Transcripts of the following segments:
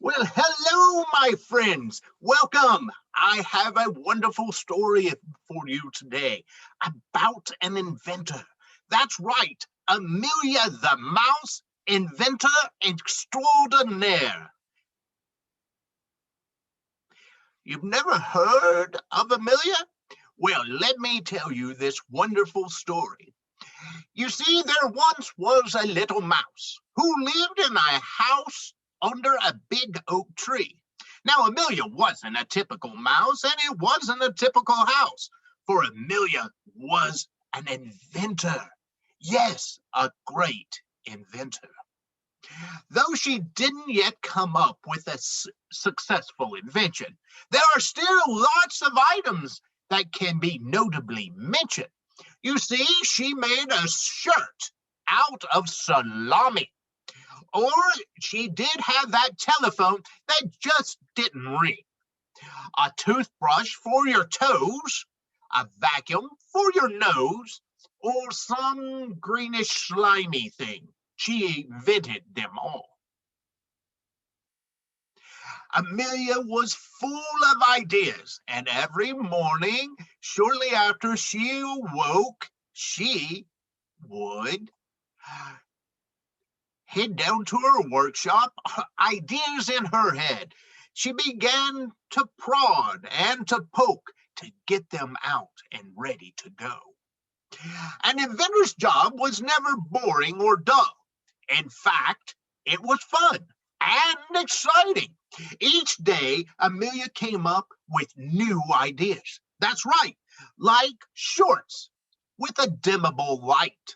Well, hello, my friends. Welcome. I have a wonderful story for you today about an inventor. That's right, Amelia the Mouse, Inventor Extraordinaire. You've never heard of Amelia? Well, let me tell you this wonderful story. You see, there once was a little mouse who lived in a house under a big oak tree. Now, Amelia wasn't a typical mouse, and it wasn't a typical house, for Amelia was an inventor. Yes, a great inventor. Though she didn't yet come up with a successful invention, there are still lots of items that can be notably mentioned. You see, she made a shirt out of salami. Or she did have that telephone that just didn't ring. A toothbrush for your toes, a vacuum for your nose, or some greenish slimy thing. She invented them all. Amelia was full of ideas, and every morning, shortly after she awoke, she would head down to her workshop, ideas in her head. She began to prod and to poke to get them out and ready to go. An inventor's job was never boring or dull. In fact, it was fun and exciting. Each day, Amelia came up with new ideas. That's right, like shorts with a dimmable light.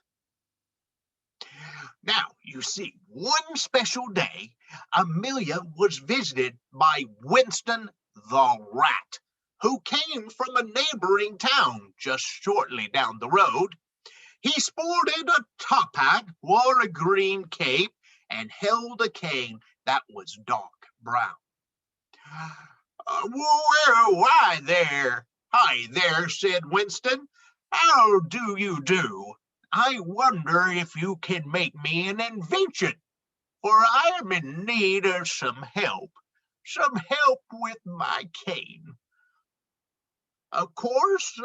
Now, you see, one special day, Amelia was visited by Winston the Rat, who came from a neighboring town just shortly down the road. He sported a top hat, wore a green cape, and held a cane that was dark brown. Well, why there? Hi there, said Winston. How do you do? I wonder if you can make me an invention, for I am in need of some help with my cane. Of course,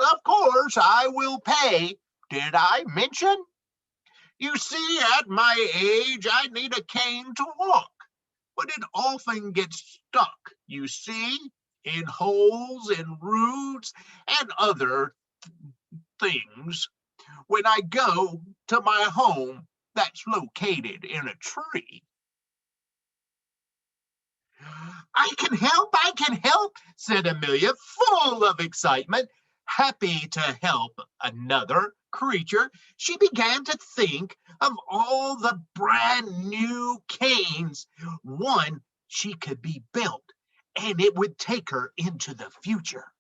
I will pay. Did I mention? You see, at my age, I need a cane to walk, but it often gets stuck, you see, in holes, in roots, and other things when I go to my home that's located in a tree. I can help, said Amelia, full of excitement. Happy to help another creature, she began to think of all the brand new canes. One she could be built, and it would take her into the future.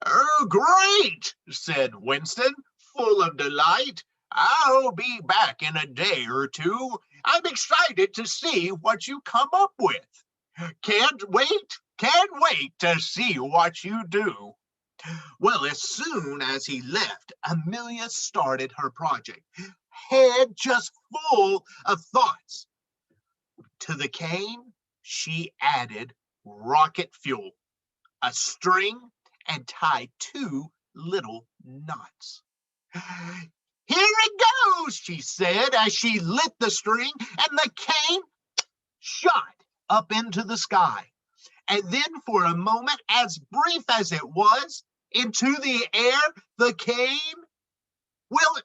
Oh, great, said Winston, full of delight. I'll be back in a day or two. I'm excited to see what you come up with. Can't wait to see what you do. Well, as soon as he left, Amelia started her project, head just full of thoughts. To the cane, she added rocket fuel, a string, and tied two little knots. Here it goes, she said as she lit the string, and the cane shot up into the sky. And then for a moment, as brief as it was, into the air, the cane, well,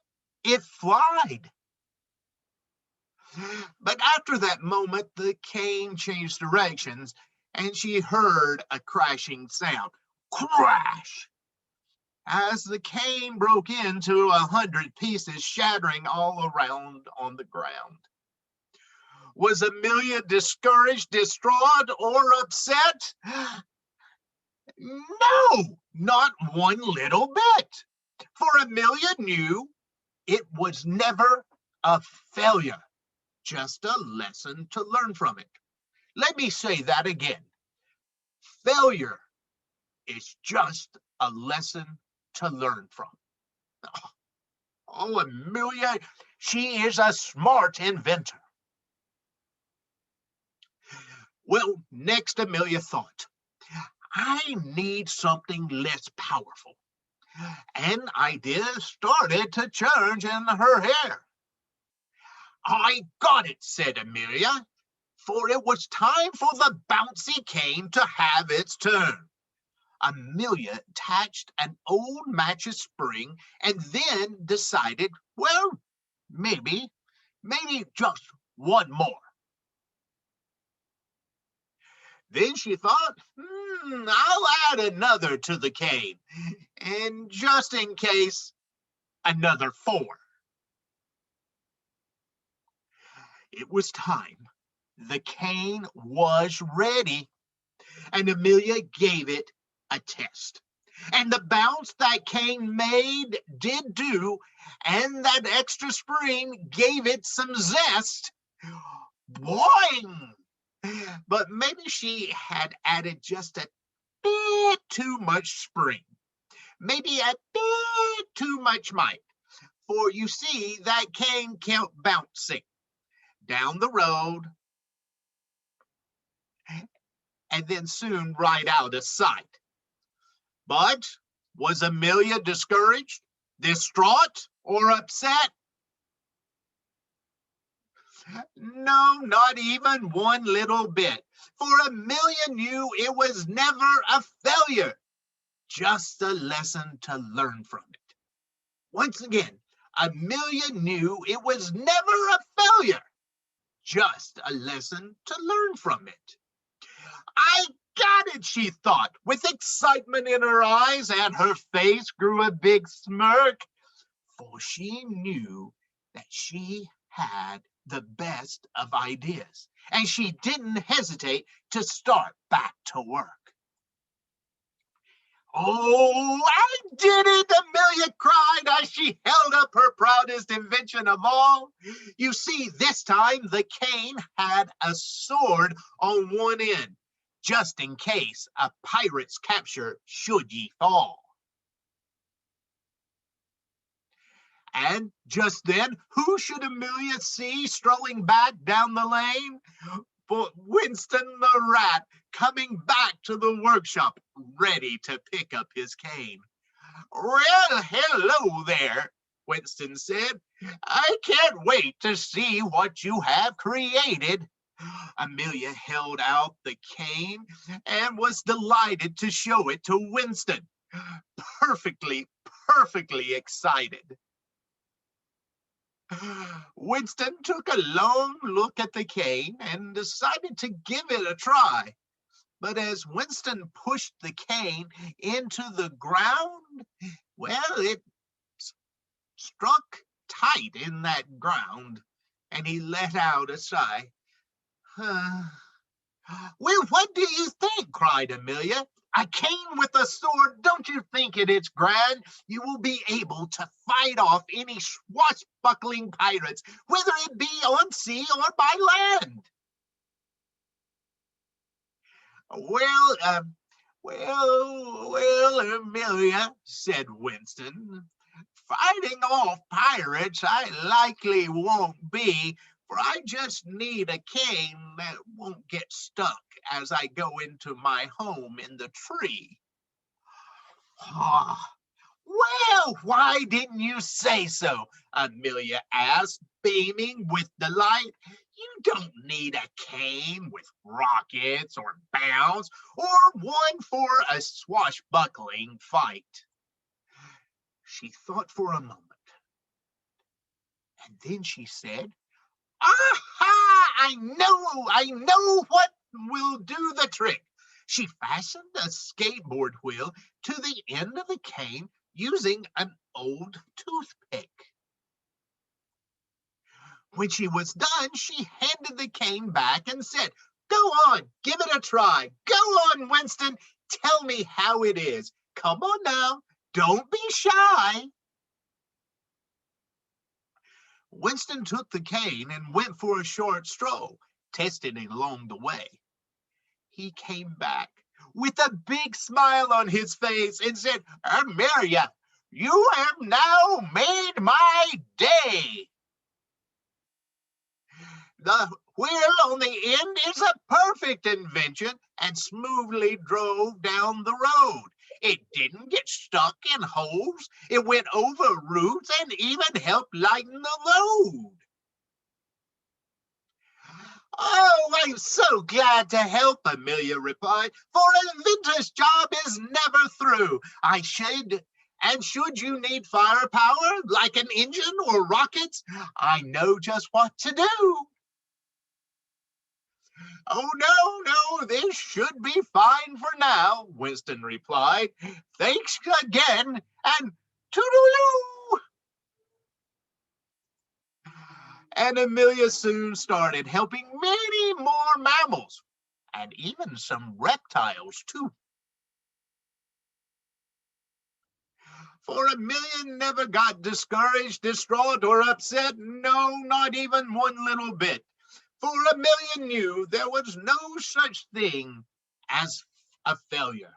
it flied. But after that moment, the cane changed directions, and she heard a crashing sound. Crash! As the cane broke into 100 pieces, shattering all around on the ground. Was Amelia discouraged, distraught, or upset? No, not one little bit. For Amelia knew it was never a failure, just a lesson to learn from it. Let me say that again. Failure is just a lesson to learn from. Oh, Amelia, she is a smart inventor. Well, next Amelia thought, I need something less powerful. An idea started to churn in her hair. I got it, said Amelia, for it was time for the bouncy cane to have its turn. Amelia attached an old mattress spring and then decided, well, maybe just one more. Then she thought, I'll add another to the cane, and just in case, another 4. It was time. The cane was ready, and Amelia gave it a test. And the bounce that cane made did do, and that extra spring gave it some zest. Boing! But maybe she had added just a bit too much spring, maybe a bit too much might, for you see that cane kept bouncing down the road and then soon right out of sight. But was Amelia discouraged, distraught, or upset? No, not even one little bit, for Amelia knew it was never a failure, just a lesson to learn from it. Once again, Amelia knew it was never a failure, just a lesson to learn from it. I got it, she thought, with excitement in her eyes, and her face grew a big smirk, for she knew that she had the best of ideas, and she didn't hesitate to start back to work. Oh, I did it, Amelia cried as she held up her proudest invention of all. You see, this time the cane had a sword on one end, just in case a pirate's capture should ye fall. And just then, who should Amelia see strolling back down the lane? But Winston the rat, coming back to the workshop, ready to pick up his cane. Well, hello there, Winston said. I can't wait to see what you have created. Amelia held out the cane and was delighted to show it to Winston, perfectly excited. Winston took a long look at the cane and decided to give it a try. But as Winston pushed the cane into the ground, well, it struck tight in that ground, and he let out a sigh. Well, what do you think? Cried Amelia. A cane with a sword, don't you think it's grand? You will be able to fight off any swashbuckling pirates, whether it be on sea or by land. Well, Amelia, said Winston, fighting off pirates I likely won't be, for I just need a cane that won't get stuck as I go into my home in the tree. Well, why didn't you say so? Amelia asked, beaming with delight. You don't need a cane with rockets or bounce or one for a swashbuckling fight. She thought for a moment, and then she said, Aha! I know what will do the trick. She fastened a skateboard wheel to the end of the cane using an old toothpick. When she was done, she handed the cane back and said, Go on, give it a try. Go on, Winston. Tell me how it is. Come on now. Don't be shy. Winston took the cane and went for a short stroll, testing it along the way. He came back with a big smile on his face and said, Amelia, you have now made my day. The wheel on the end is a perfect invention and smoothly drove down the road. It didn't get stuck in holes. It went over roots and even helped lighten the load. Oh, I'm so glad to help, Amelia replied, for an inventor's job is never through. Should you need firepower like an engine or rockets, I know just what to do. Oh, no, this should be fine for now, Winston replied. Thanks again, and toodaloo! And Amelia soon started helping many more mammals, and even some reptiles, too. For Amelia never got discouraged, distraught, or upset. No, not even one little bit. For Amelia knew there was no such thing as a failure,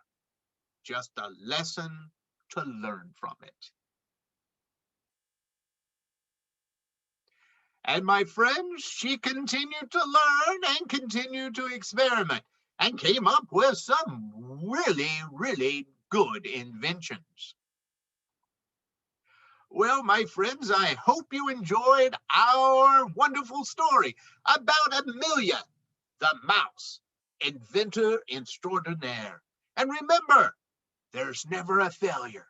just a lesson to learn from it. And my friends, she continued to learn and continued to experiment and came up with some really good inventions. Well, my friends, I hope you enjoyed our wonderful story about Amelia the Mouse, Inventor Extraordinaire. And remember, there's never a failure,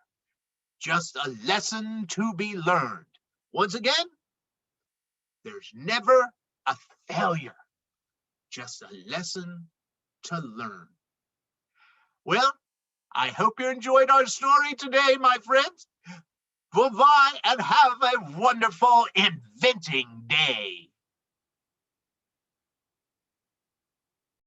just a lesson to be learned. Once again, there's never a failure, just a lesson to learn. Well, I hope you enjoyed our story today, my friends. Bye-bye and have a wonderful inventing day.